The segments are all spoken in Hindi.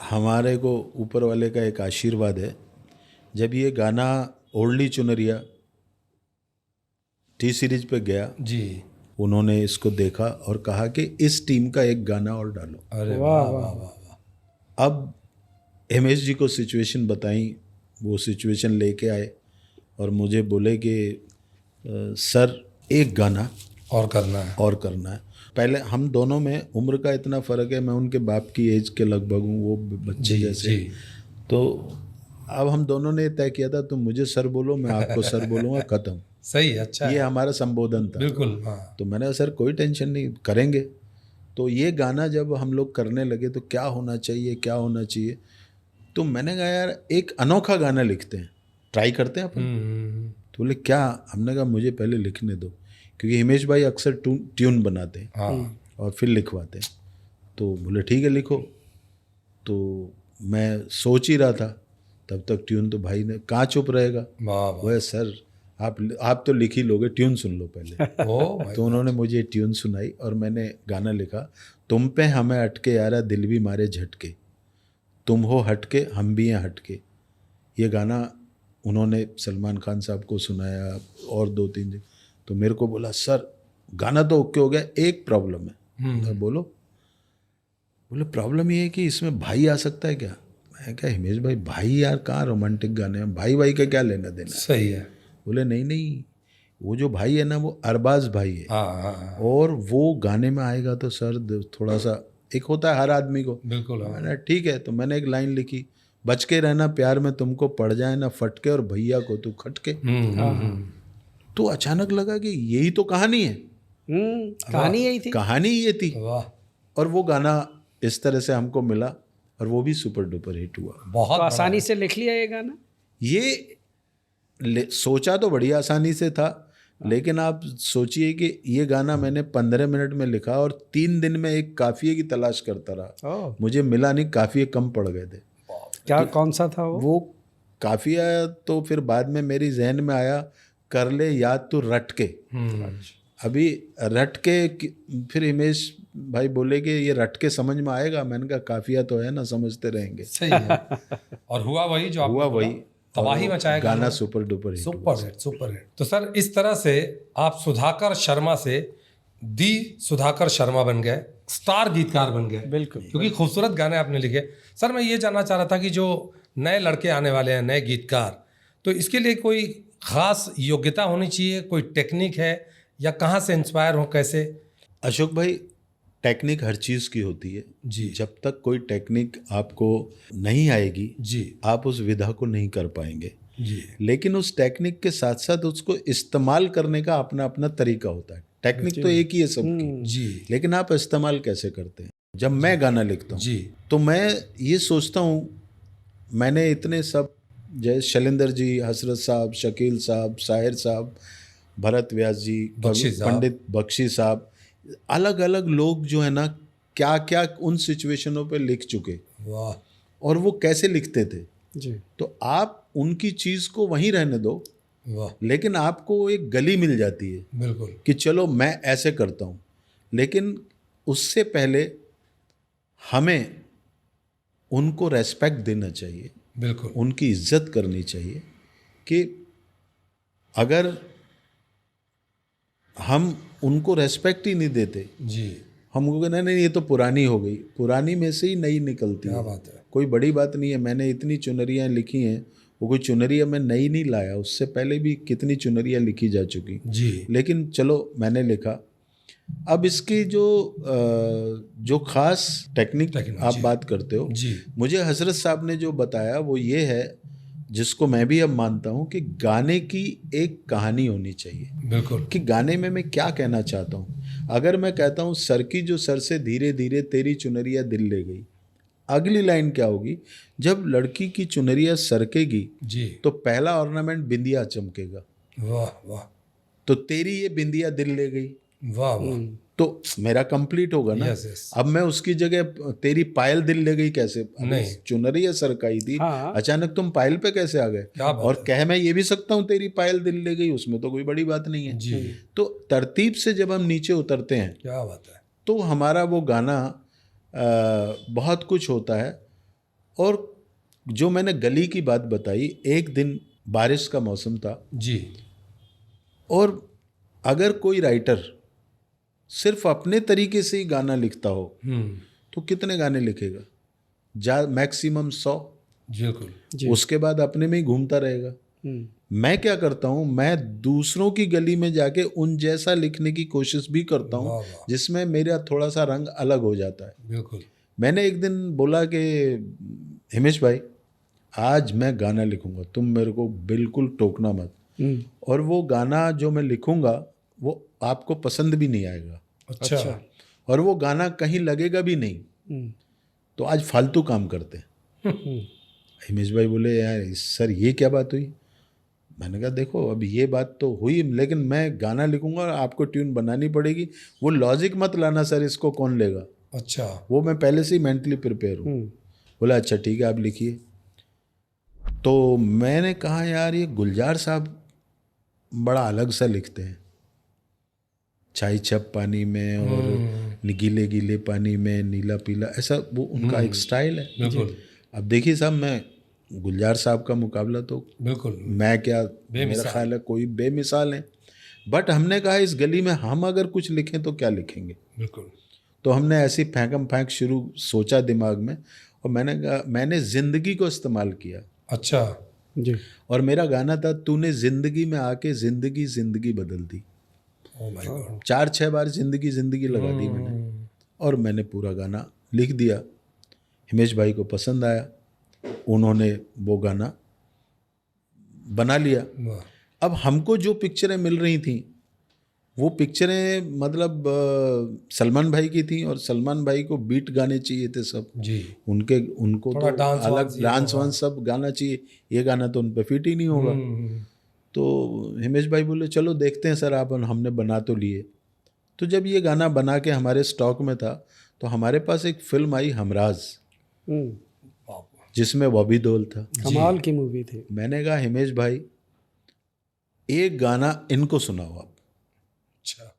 हमारे को ऊपर वाले का एक आशीर्वाद है, जब ये गाना ओल्डी चुनरिया टी सीरीज पे गया जी, उन्होंने इसको देखा और कहा कि इस टीम का एक गाना और डालो। अरे वाह वाह वाह। अब हिमेश जी को सिचुएशन बताई, वो सिचुएशन लेके आए और मुझे बोले कि सर एक गाना और करना है। पहले हम दोनों में उम्र का इतना फ़र्क है, मैं उनके बाप की एज के लगभग हूँ, वो बच्चे जैसे। तो अब हम दोनों ने तय किया था तुम मुझे सर बोलो, मैं आपको सर बोलूँगा, ख़त्म। सही, अच्छा ये हमारा संबोधन था। बिल्कुल, हाँ। तो मैंने सर कोई टेंशन नहीं, करेंगे। तो ये गाना जब हम लोग करने लगे तो क्या होना चाहिए, क्या होना चाहिए, तो मैंने कहा यार एक अनोखा गाना लिखते हैं, ट्राई करते हैं अपन। तो बोले क्या? हमने कहा मुझे पहले लिखने दो, क्योंकि हिमेश भाई अक्सर ट्यून बनाते हैं हाँ। और फिर लिखवाते हैं। तो बोले ठीक है लिखो। तो मैं सोच ही रहा था, तब तक ट्यून तो भाई ने, कहाँ चुप रहेगा, वो सर आप तो लिख ही लोगे, ट्यून सुन लो पहले। तो उन्होंने मुझे ट्यून सुनाई और मैंने गाना लिखा। तुम पे हमें अटके यारा दिल भी मारे झटके, तुम हो हटके हम भी हैं हटके। ये गाना उन्होंने सलमान खान साहब को सुनाया और 2-3 दिन। तो मेरे को बोला सर गाना तो ओके हो गया, एक प्रॉब्लम है। तो बोलो। बोले प्रॉब्लम ये है कि इसमें भाई आ सकता है क्या? मैं क्या हिमेश भाई, भाई यार कहाँ रोमांटिक गाने हैं, भाई का क्या लेना देना। सही है। बोले नहीं, वो जो भाई है ना वो अरबाज भाई है। और वो गाने में आएगा तो सर थोड़ा सा एक होता है हर आदमी को। बिल्कुल। मैंने ठीक है, तो मैंने एक लाइन लिखी, बच के रहना प्यार में तुमको पड़ जाए ना फटके, और भैया को तू खटके। तो अचानक लगा कि यही तो कहानी है। कहानी यही थी, कहानी ये थी। और वो गाना इस तरह से हमको मिला और वो भी सुपर डुपर हिट हुआ। बहुत तो आसानी से लिख लिया ये गाना। ये सोचा तो बड़ी आसानी से था, लेकिन आप सोचिए कि ये गाना मैंने 15 मिनट में लिखा और 3 दिन में एक काफिये की तलाश करता रहा। मुझे मिला नहीं, काफिये कम पड़ गए थे। क्या कौन सा था वो काफिया? तो फिर बाद में मेरी जहन में आया, कर ले याद तो रट के। अभी रट के फिर हिमेश भाई बोले कि ये रट के समझ में आएगा। मैंने कहा काफिया तो है ना, समझते रहेंगे। सही है। और हुआ वही जो हुआ वही, तबाही मचाएगा गाना super duper hit. Super hit. तो सर इस तरह से आप सुधाकर शर्मा से दी सुधाकर शर्मा बन गए, स्टार गीतकार बन गए। बिल्कुल, क्योंकि खूबसूरत गाने आपने लिखे। सर मैं ये जानना चाह रहा था कि जो नए लड़के आने वाले हैं, नए गीतकार, तो इसके लिए कोई खास योग्यता होनी चाहिए, कोई टेक्निक है, या कहाँ से इंस्पायर हो, कैसे? अशोक भाई टेक्निक हर चीज़ की होती है जी। जब तक कोई टेक्निक आपको नहीं आएगी जी, आप उस विधा को नहीं कर पाएंगे जी। लेकिन उस टेक्निक के साथ साथ उसको इस्तेमाल करने का अपना अपना तरीका होता है। टेक्निक तो एक ही है सबकी जी, लेकिन आप इस्तेमाल कैसे करते हैं। जब मैं गाना लिखता हूँ जी, तो मैं ये सोचता हूँ, मैंने इतने सब जैसे शैलेंद्र जी, हसरत साहब, शकील साहब, साहिर साहब, भरत व्यास जी, पंडित बख्शी साहब, अलग अलग लोग जो है ना क्या क्या उन सिचुएशनों पे लिख चुके। वाह। और वो कैसे लिखते थे जी। तो आप उनकी चीज़ को वहीं रहने दो। वाह। लेकिन आपको एक गली मिल जाती है बिल्कुल कि चलो मैं ऐसे करता हूँ, लेकिन उससे पहले हमें उनको रेस्पेक्ट देना चाहिए, बिल्कुल उनकी इज्जत करनी चाहिए। कि अगर हम उनको रेस्पेक्ट ही नहीं देते, जी, हम कहते नहीं ये तो पुरानी हो गई, पुरानी में से ही नई निकलती है। बात है। कोई बड़ी बात नहीं है। मैंने इतनी चुनरियाँ लिखी हैं, वो कोई चुनरिया मैं नई नहीं लाया, उससे पहले भी कितनी चुनरियाँ लिखी जा चुकी जी। लेकिन चलो मैंने लिखा। अब इसकी जो खास टेक्निक आप बात करते हो जी। मुझे हजरत साहब ने जो बताया वो ये है, जिसको मैं भी अब मानता हूँ, कि गाने की एक कहानी होनी चाहिए। बिल्कुल कि गाने में मैं क्या कहना चाहता हूँ। अगर मैं कहता हूँ सर की जो सर से धीरे धीरे तेरी चुनरिया दिल ले गई, अगली लाइन क्या होगी, जब लड़की की चुनरिया सरकेगी जी, तो पहला ऑर्नामेंट बिंदिया चमकेगा। वाह वाह। तो तेरी ये बिंदिया दिल ले गई, वाह वाह। तो मेरा कंप्लीट होगा ना। Yes, yes. अब मैं उसकी जगह तेरी पायल दिल ले गई कैसे, नहीं। चुनरिया सरकाई थी, हाँ। अचानक तुम पायल पे कैसे आ गए। और कह मैं ये भी सकता हूँ तेरी पायल दिल ले गई, उसमें तो कोई बड़ी बात नहीं है जी। तो तरतीब से जब हम नीचे उतरते हैं, क्या बात है, तो हमारा वो गाना बहुत कुछ होता है। और जो मैंने गली की बात बताई, एक दिन बारिश का मौसम था जी, और अगर कोई राइटर सिर्फ अपने तरीके से ही गाना लिखता हो तो कितने गाने लिखेगा? मैक्सिमम 100। बिल्कुल। उसके बाद अपने में ही घूमता रहेगा। मैं क्या करता हूँ, मैं दूसरों की गली में जाके उन जैसा लिखने की कोशिश भी करता हूँ जिसमें मेरा थोड़ा सा रंग अलग हो जाता है। बिल्कुल। मैंने एक दिन बोला कि हिमेश भाई, आज मैं गाना लिखूंगा, तुम मेरे को बिल्कुल टोकना मत। और वो गाना जो मैं लिखूंगा वो आपको पसंद भी नहीं आएगा। अच्छा। और वो गाना कहीं लगेगा भी नहीं। तो आज फालतू काम करते हैं। हिमेश भाई बोले, यार सर ये क्या बात हुई? मैंने कहा देखो, अब ये बात तो हुई, लेकिन मैं गाना लिखूंगा और आपको ट्यून बनानी पड़ेगी। वो लॉजिक मत लाना सर, इसको कौन लेगा। अच्छा। वो मैं पहले से ही मेंटली प्रिपेयर हूँ। बोला अच्छा ठीक है, आप लिखिए। तो मैंने कहा यार ये गुलजार साहब बड़ा अलग सा लिखते हैं, चाय छप पानी में और गीले गीले पानी में नीला पीला, ऐसा वो उनका एक स्टाइल है। बिल्कुल। अब देखिए साहब, मैं गुलजार साहब का मुकाबला तो बिल्कुल मैं क्या, मेरा ख्याल है कोई बेमिसाल है। बट हमने कहा इस गली में हम अगर कुछ लिखें तो क्या लिखेंगे। बिल्कुल। तो हमने ऐसी फेंकम फेंक शुरू सोचा दिमाग में, और मैंने कहा, मैंने जिंदगी को इस्तेमाल किया। अच्छा जी। और मेरा गाना था, तूने जिंदगी में आके जिंदगी जिंदगी बदल दी। Oh my God. 4-6 बार जिंदगी जिंदगी लगा दी मैंने, और मैंने पूरा गाना लिख दिया। हिमेश भाई को पसंद आया, उन्होंने वो गाना बना लिया। अब हमको जो पिक्चरें मिल रही थी वो पिक्चरें मतलब सलमान भाई की थी, और सलमान भाई को बीट गाने चाहिए थे सब जी। उनको तो अलग डांस वांस सब गाना चाहिए। ये गाना तो उन पे फिट ही नहीं होगा। तो हिमेश भाई बोले चलो देखते हैं सर आप, हमने बना तो लिए। तो जब ये गाना बना के हमारे स्टॉक में था तो हमारे पास एक फिल्म आई हमराज, जिसमें बॉबी देओल था। कमाल की मूवी थी। मैंने कहा हिमेश भाई एक गाना इनको सुनाओ आप। अच्छा।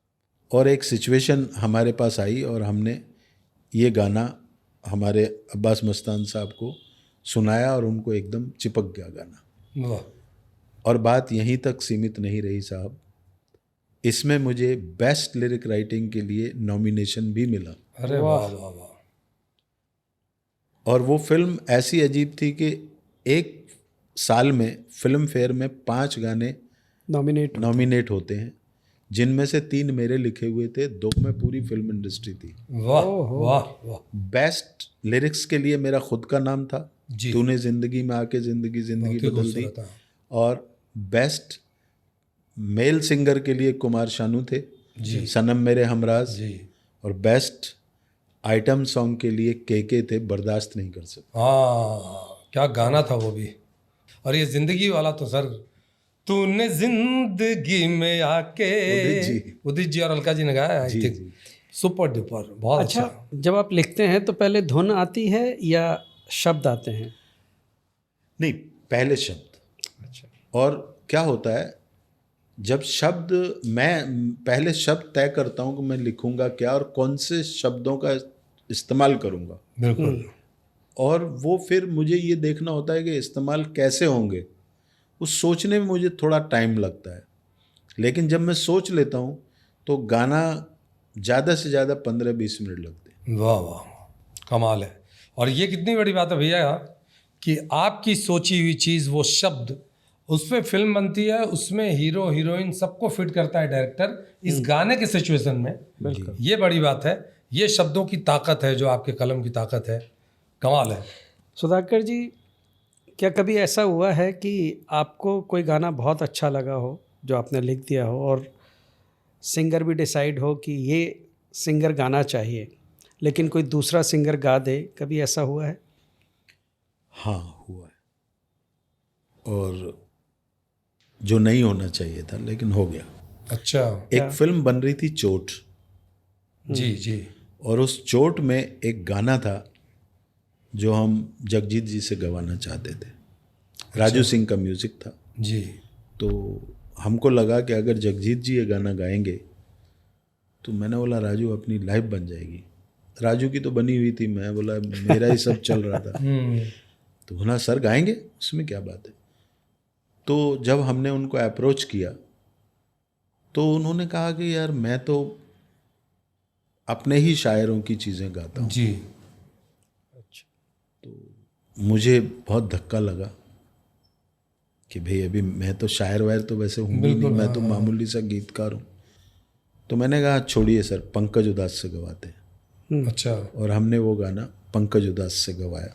और एक सिचुएशन हमारे पास आई और हमने ये गाना हमारे अब्बास मस्तान साहब को सुनाया और उनको एकदम चिपक गया गाना। वाह। और बात यहीं तक सीमित नहीं रही साहब, इसमें मुझे बेस्ट लिरिक राइटिंग के लिए नॉमिनेशन भी मिला। अरे वाह वाह वाह। और वो फिल्म ऐसी अजीब थी कि एक साल में फिल्म फेयर में 5 गाने नॉमिनेट होते हैं, जिनमें से 3 मेरे लिखे हुए थे, 2 में पूरी फिल्म इंडस्ट्री थी। वाह वाह वाह। बेस्ट लिरिक्स के लिए मेरा खुद का नाम था, तूने जिंदगी में आके जिंदगी जिंदगी बदल दी। और बेस्ट मेल सिंगर के लिए कुमार शानू थे, सनम मेरे हमराज। और बेस्ट आइटम सॉन्ग के लिए के थे, बर्दाश्त नहीं कर सकते। हाँ, क्या गाना था वो भी। और ये जिंदगी वाला तो सर, तूने जिंदगी में आके, उदित जी और अलका जी ने गाया। आई थिंक सुपर डुपर, बहुत अच्छा। जब आप लिखते हैं तो पहले धुन आती है या शब्द आते हैं? नहीं, पहले शब्द। अच्छा। और क्या होता है, जब शब्द, मैं पहले शब्द तय करता हूँ कि मैं लिखूंगा क्या और कौन से शब्दों का इस्तेमाल करूंगा। बिल्कुल। और वो फिर मुझे ये देखना होता है कि इस्तेमाल कैसे होंगे, उस सोचने में मुझे थोड़ा टाइम लगता है। लेकिन जब मैं सोच लेता हूँ तो गाना ज़्यादा से ज़्यादा 15-20 मिनट लगते हैं। वाह वाह, कमाल है। और ये कितनी बड़ी बात है भैया कि आपकी सोची हुई चीज़, वो शब्द, उस पर फिल्म बनती है, उसमें हीरो हीरोइन सबको फिट करता है डायरेक्टर इस गाने के सिचुएशन में। ये बड़ी बात है, ये शब्दों की ताकत है, जो आपके कलम की ताकत है। कमाल है। सुधाकर जी, क्या कभी ऐसा हुआ है कि आपको कोई गाना बहुत अच्छा लगा हो जो आपने लिख दिया हो, और सिंगर भी डिसाइड हो कि ये सिंगर गाना चाहिए, लेकिन कोई दूसरा सिंगर गा दे, कभी ऐसा हुआ है? हाँ, हुआ है। और जो नहीं होना चाहिए था लेकिन हो गया। अच्छा। एक फिल्म बन रही थी चोट। जी जी। और उस चोट में एक गाना था जो हम जगजीत जी से गवाना चाहते थे। राजू सिंह का म्यूज़िक था जी। तो हमको लगा कि अगर जगजीत जी ये गाना गाएंगे तो मैंने बोला राजू अपनी लाइफ बन जाएगी। राजू की तो बनी हुई थी, मैं बोला मेरा ही सब चल रहा था। तो बोला सर गाएंगे, उसमें क्या बात है। तो जब हमने उनको अप्रोच किया तो उन्होंने कहा कि यार मैं तो अपने ही शायरों की चीज़ें गाता हूँ। जी। मुझे बहुत धक्का लगा कि भाई अभी मैं तो शायर वायर तो वैसे हूँ भी नहीं, मैं तो मामूली सा गीतकार हूँ। तो मैंने कहा छोड़िए सर, पंकज उदास से गवाते हैं। अच्छा। और हमने वो गाना पंकज उदास से गवाया।